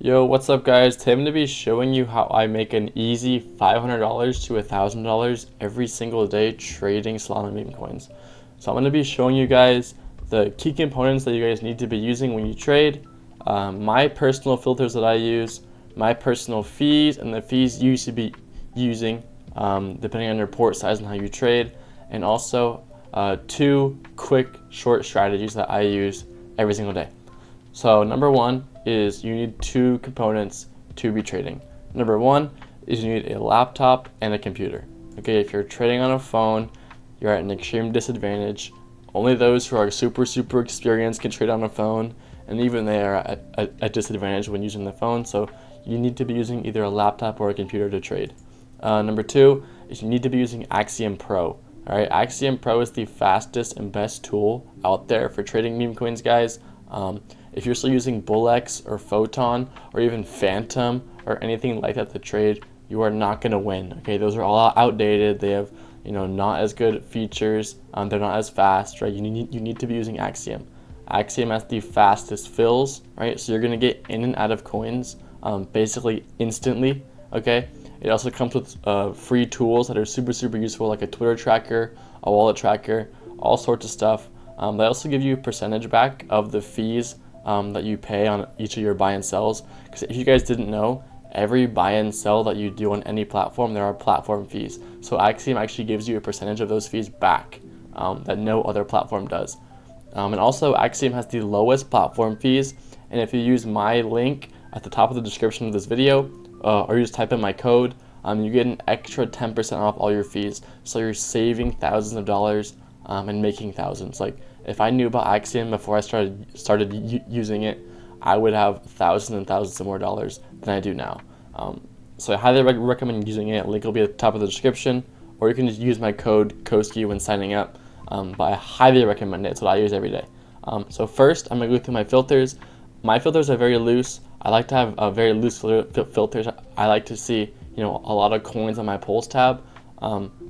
Yo, what's up guys? Today I'm going to be showing you how I make an easy $500 to $1,000 every single day trading Solana meme coins. So I'm going to be showing you guys the key components that you guys need to be using when you trade, my personal filters that I use, my personal fees, and the fees you should be using depending on your port size and how you trade, and also two quick short strategies that I use every single day. So number one is you need two components to be trading. Number one is you need a laptop and a computer. Okay, if you're trading on a phone, you're at an extreme disadvantage. Only those who are super experienced can trade on a phone, and even they are at a disadvantage when using the phone. So you need to be using either a laptop or a computer to trade. Number two is you need to be using Axiom Pro. All right, Axiom Pro is the fastest and best tool out there for trading meme coins, guys. If you're still using Bullex or Photon or even Phantom or anything like that to trade, you are not going to win. Okay, those are all outdated. They have, not as good features. They're not as fast, right? You need to be using Axiom. Axiom has the fastest fills, right? So you're going to get in and out of coins basically instantly. Okay. It also comes with free tools that are super useful, like a Twitter tracker, a wallet tracker, all sorts of stuff. They also give you a percentage back of the fees that you pay on each of your buy and sells. Because if you guys didn't know, every buy and sell that you do on any platform, there are platform fees. So Axiom actually gives you a percentage of those fees back that no other platform does. And also Axiom has the lowest platform fees. And if you use my link at the top of the description of this video, or you just type in my code, you get an extra 10% off all your fees. So you're saving thousands of dollars and making thousands. Like, if I knew about Axiom before I started using it, I would have thousands and thousands of more dollars than I do now. So I highly recommend using it. Link will be at the top of the description, or you can just use my code KOSKI when signing up. But I highly recommend it. It's what I use every day. So first, I'm gonna go through my filters. My filters are very loose. I like to have very loose filters. I like to see, a lot of coins on my polls tab.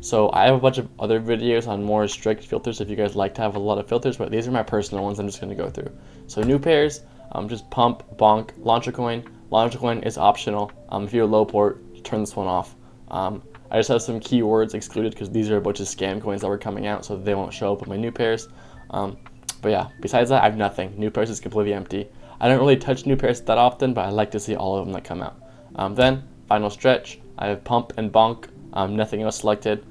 So I have a bunch of other videos on more strict filters if you guys like to have a lot of filters, but these are my personal ones I'm just going to go through. So new pairs, just pump, bonk, launch a coin. Launch a coin is optional. If you're low port, turn this one off. I just have some keywords excluded because these are a bunch of scam coins that were coming out, so they won't show up with my new pairs. But yeah, besides that, I have nothing. New pairs is completely empty. I don't really touch new pairs that often, but I like to see all of them that come out. Then, final stretch, I have pump and bonk. Nothing else selected.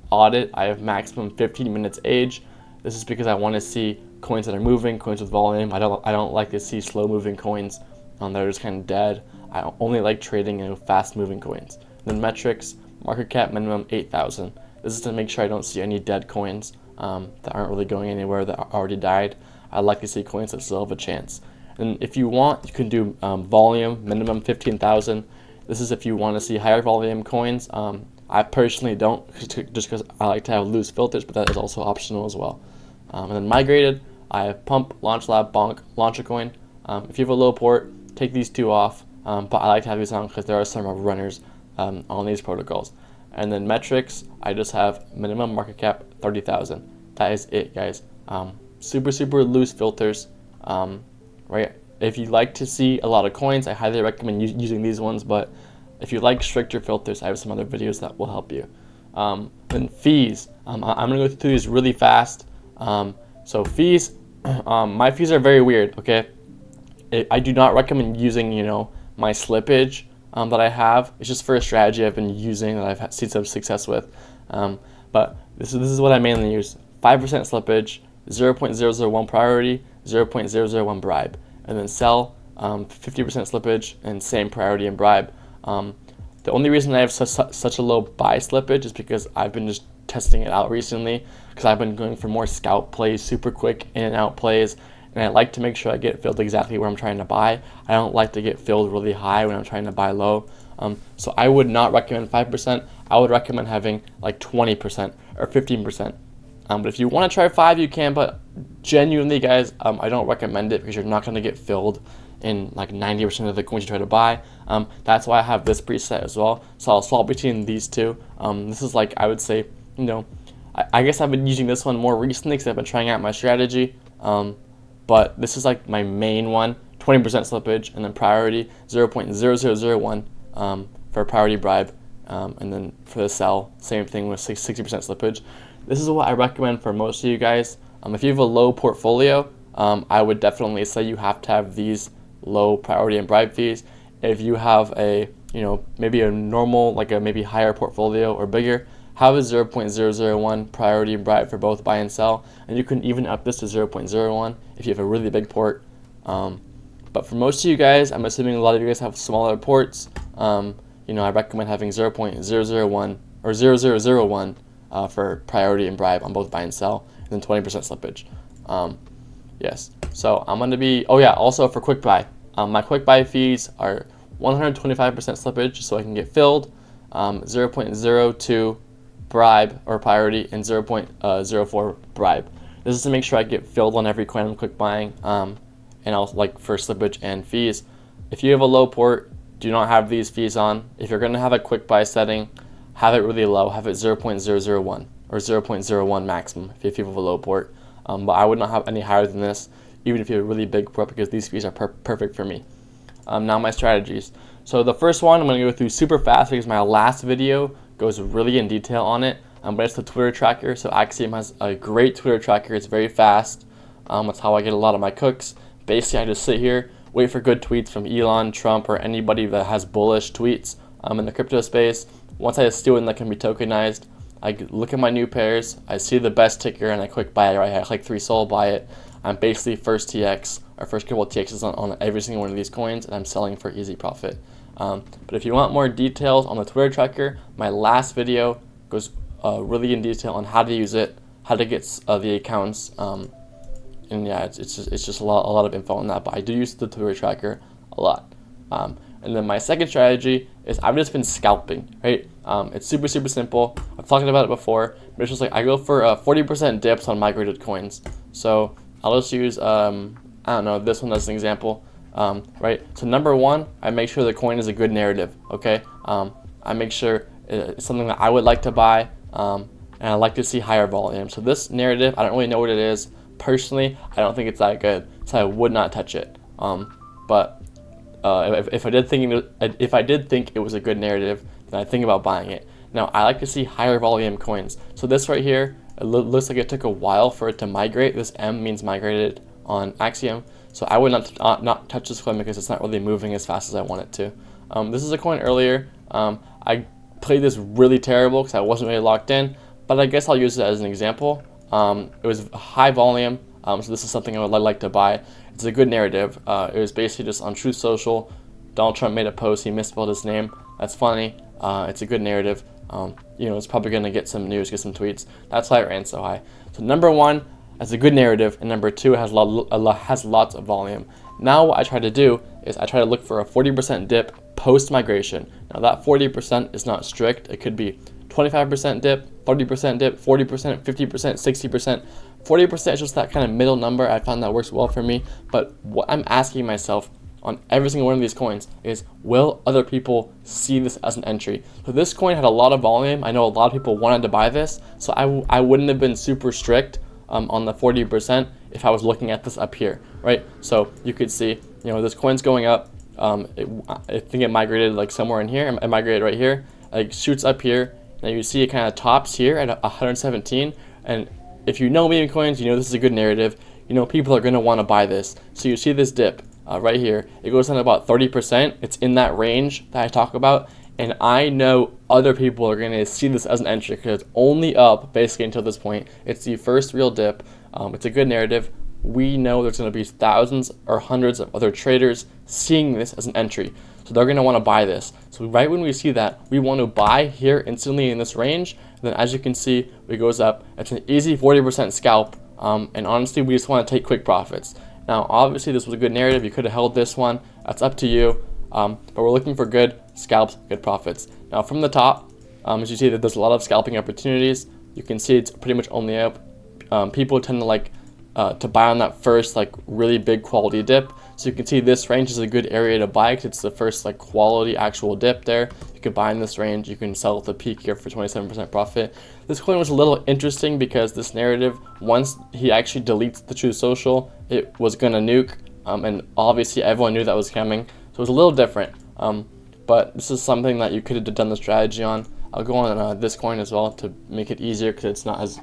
Audit, I have maximum 15 minutes age. This is because I want to see coins that are moving, coins with volume. I don't like to see slow moving coins that are just kind of dead. I only like trading fast moving coins. Then metrics, market cap minimum 8,000. This is to make sure I don't see any dead coins that aren't really going anywhere, that already died. I like to see coins that still have a chance. And if you want, you can do volume minimum 15,000. This is if you want to see higher volume coins. I personally don't, just because I like to have loose filters, but that is also optional as well. And then migrated, I have pump, launch lab, bonk, launch a coin. If you have a low port, take these two off, but I like to have these on because there are some runners on these protocols. And then metrics, I just have minimum market cap 30,000. That is it, guys. Super loose filters, right? If you like to see a lot of coins, I highly recommend using these ones, but if you like stricter filters, I have some other videos that will help you. Then fees, I'm going to go through these really fast. So fees, my fees are very weird, okay? I do not recommend using, my slippage that I have. It's just for a strategy I've been using that I've seen some success with. But this is what I mainly use. 5% slippage, 0.001 priority, 0.001 bribe. And then sell, 50% slippage, and same priority and bribe. The only reason I have such a low buy slippage is because I've been just testing it out recently, because I've been going for more scout plays, super quick in and out plays, and I like to make sure I get filled exactly where I'm trying to buy. I don't like to get filled really high when I'm trying to buy low. So I would not recommend 5%. I would recommend having like 20% or 15%. But if you want to try 5, you can, but genuinely, guys, I don't recommend it because you're not going to get filled in like 90% of the coins you try to buy. That's why I have this preset as well. So I'll swap between these two. This is like, I would say, I guess I've been using this one more recently because I've been trying out my strategy. But this is like my main one, 20% slippage, and then priority 0.0001 for priority bribe, and then for the sell, same thing with 60% slippage. This is what I recommend for most of you guys. If you have a low portfolio, I would definitely say you have to have these low priority and bribe fees. If you have a, maybe a normal, like a maybe higher portfolio or bigger, have a 0.001 priority and bribe for both buy and sell, and you can even up this to 0.01 if you have a really big port. But for most of you guys, I'm assuming a lot of you guys have smaller ports. I recommend having 0.001 or 0001 for priority and bribe on both buy and sell, and then 20% slippage. Yes. So I'm going to be, also for quick buy. My quick buy fees are 125% slippage, so I can get filled, 0.02 bribe or priority, and 0.04 bribe. This is to make sure I get filled on every coin I'm quick buying, and also like for slippage and fees. If you have a low port, do not have these fees on. If you're going to have a quick buy setting, have it really low, have it 0.001 or 0.01 maximum if you have a low port. But I would not have any higher than this, even if you have a really big port, because these fees are perfect for me. Now my strategies. So the first one I'm going to go through super fast because my last video goes really in detail on it. But it's the Twitter tracker. So Axiom has a great Twitter tracker. It's very fast. That's how I get a lot of my cooks. Basically, I just sit here, wait for good tweets from Elon, Trump, or anybody that has bullish tweets in the crypto space. Once I see one that can be tokenized, I look at my new pairs, I see the best ticker, and I quick buy it. Right, I click 3 sol, buy it. I'm basically first TX, or first couple of TXs on every single one of these coins, and I'm selling for easy profit. But if you want more details on the Twitter tracker, my last video goes really in detail on how to use it, how to get the accounts, and yeah, it's just a lot of info on that. But I do use the Twitter tracker a lot. And then my second strategy is I've just been scalping, right? It's super simple. I've talked about it before, but it's just like I go for 40% dips on migrated coins. So I'll just use I don't know, this one as an example, right? So number one, I make sure the coin is a good narrative, okay? I make sure it's something that I would like to buy, and I like to see higher volume. So this narrative, I don't really know what it is. Personally, I don't think it's that good, so I would not touch it. But if I did think it was a good narrative, then I think about buying it. Now I like to see higher volume coins. So this right here, it looks like it took a while for it to migrate. This M means migrated on Axiom. So I would not touch this coin because it's not really moving as fast as I want it to. This is a coin earlier. I played this really terrible because I wasn't really locked in, but I guess I'll use it as an example. It was high volume, so this is something I would like to buy. It's a good narrative. It was basically just on Truth Social. Donald Trump made a post, he misspelled his name. That's funny. It's a good narrative. It's probably going to get some news, get some tweets. That's why it ran so high. So number one, it's a good narrative, and number two, has lots of volume. Now what I try to do is I try to look for a 40% dip post-migration. Now that 40% is not strict. It could be 25% dip, 30% dip, 40%, 50%, 60%. 40% is just that kind of middle number. I found that works well for me. But what I'm asking myself on every single one of these coins is, will other people see this as an entry? So this coin had a lot of volume. I know a lot of people wanted to buy this, so I wouldn't have been super strict on the 40% if I was looking at this up here, right? So you could see, this coin's going up. I think it migrated like somewhere in here. It migrated right here. Like shoots up here. Now you see it kind of tops here at 117, and if you know Memecoins, this is a good narrative. People are going to want to buy this. So you see this dip right here. It goes down to about 30%. It's in that range that I talk about, and I know other people are going to see this as an entry because it's only up basically until this point. It's the first real dip. It's a good narrative. We know there's going to be thousands or hundreds of other traders seeing this as an entry. So they're going to want to buy this. So right when we see that, we want to buy here instantly in this range. And then as you can see, it goes up. It's an easy 40% scalp. And honestly, we just want to take quick profits. Now, obviously, this was a good narrative. You could have held this one. That's up to you. But we're looking for good scalps, good profits. Now, from the top, as you see that there's a lot of scalping opportunities. You can see it's pretty much only up. People tend to like to buy on that first really big quality dip. So you can see this range is a good area to buy because it's the first quality actual dip there. You can buy in this range. You can sell at the peak here for 27% profit. This coin was a little interesting because this narrative, once he actually deletes the Truth Social, it was gonna nuke. and obviously everyone knew that was coming, so it was a little different. But this is something that you could have done the strategy on. I'll go on this coin as well to make it easier because it's not as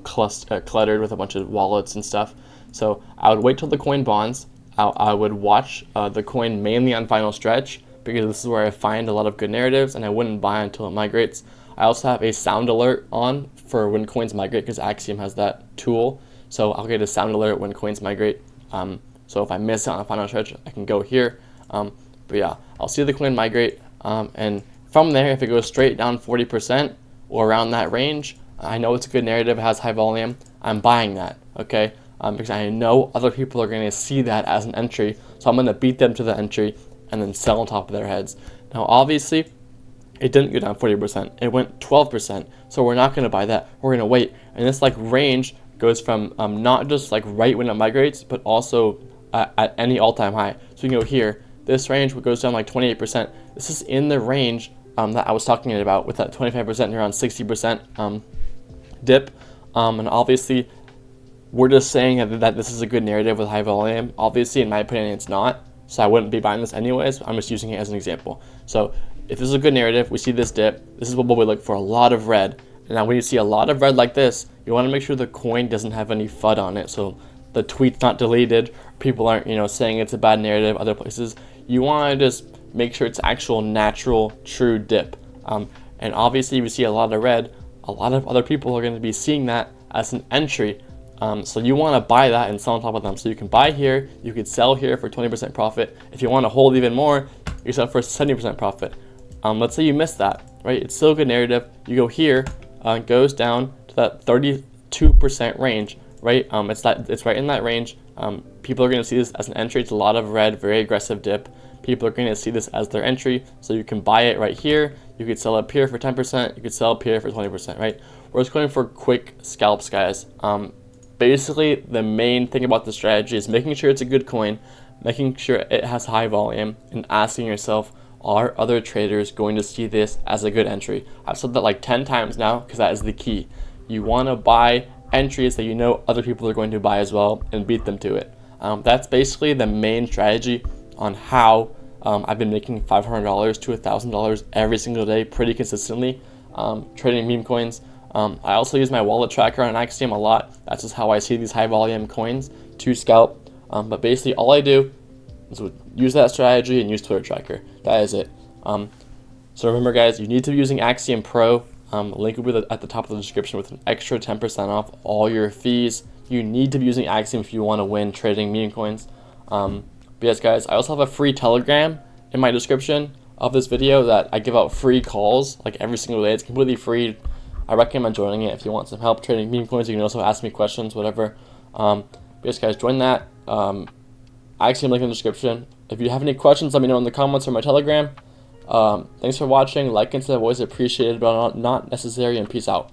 cluttered with a bunch of wallets and stuff. So I would wait till the coin bonds. I would watch the coin mainly on final stretch because this is where I find a lot of good narratives, and I wouldn't buy until it migrates. I also have a sound alert on for when coins migrate because Axiom has that tool. So I'll get a sound alert when coins migrate. So if I miss it on a final stretch, I can go here. But yeah, I'll see the coin migrate, and from there, if it goes straight down 40% or around that range, I know it's a good narrative, it has high volume, I'm buying that, okay? Because I know other people are going to see that as an entry, so I'm going to beat them to the entry and then sell on top of their heads. Now, obviously, it didn't go down 40%, it went 12%, so we're not going to buy that, we're going to wait. And this range goes from not just right when it migrates, but also at any all-time high. So you can go here. This range goes down 28%. This is in the range that I was talking about with that 25% and around 60% dip. And obviously, we're just saying that this is a good narrative with high volume. Obviously, in my opinion, it's not. So I wouldn't be buying this anyways. I'm just using it as an example. So if this is a good narrative, we see this dip. This is what we look for, a lot of red. And now when you see a lot of red like this, you want to make sure the coin doesn't have any FUD on it. So the tweet's not deleted. People aren't, saying it's a bad narrative other places. You want to just make sure it's actual natural true dip. And obviously if you see a lot of red, a lot of other people are going to be seeing that as an entry. So you want to buy that and sell on top of them. So you can buy here, you could sell here for 20% profit. If you want to hold even more, you sell for 70% profit. Let's say you missed that, right? It's still a good narrative. You go here, it goes down to that 32% range, right? It's right in that range. People are going to see this as an entry. It's a lot of red, very aggressive dip. People are going to see this as their entry, so you can buy it right here. You could sell up here for 10%. You could sell up here for 20%, right? We're just going for quick scalps, guys. Basically, the main thing about the strategy is making sure it's a good coin, making sure it has high volume, and asking yourself, are other traders going to see this as a good entry? I've said that 10 times now because that is the key. You want to buy entries that you know other people are going to buy as well and beat them to it. That's basically the main strategy on how I've been making $500 to $1,000 every single day pretty consistently trading meme coins. I also use my wallet tracker on Axiom a lot. That's just how I see these high volume coins to scalp. But basically all I do is use that strategy and use Twitter tracker. That is it. So remember guys, you need to be using Axiom Pro. Link will be at the top of the description with an extra 10% off all your fees. You need to be using Axiom if you want to win trading meme coins. But yes guys, I also have a free Telegram in my description of this video that I give out free calls every single day. It's completely free. I recommend joining it if you want some help trading meme coins. You can also ask me questions, whatever. But yes guys, join that. Axiom link in the description. If you have any questions, let me know in the comments or my Telegram. Thanks for watching. Like and sub, always appreciated, but not necessary, and peace out.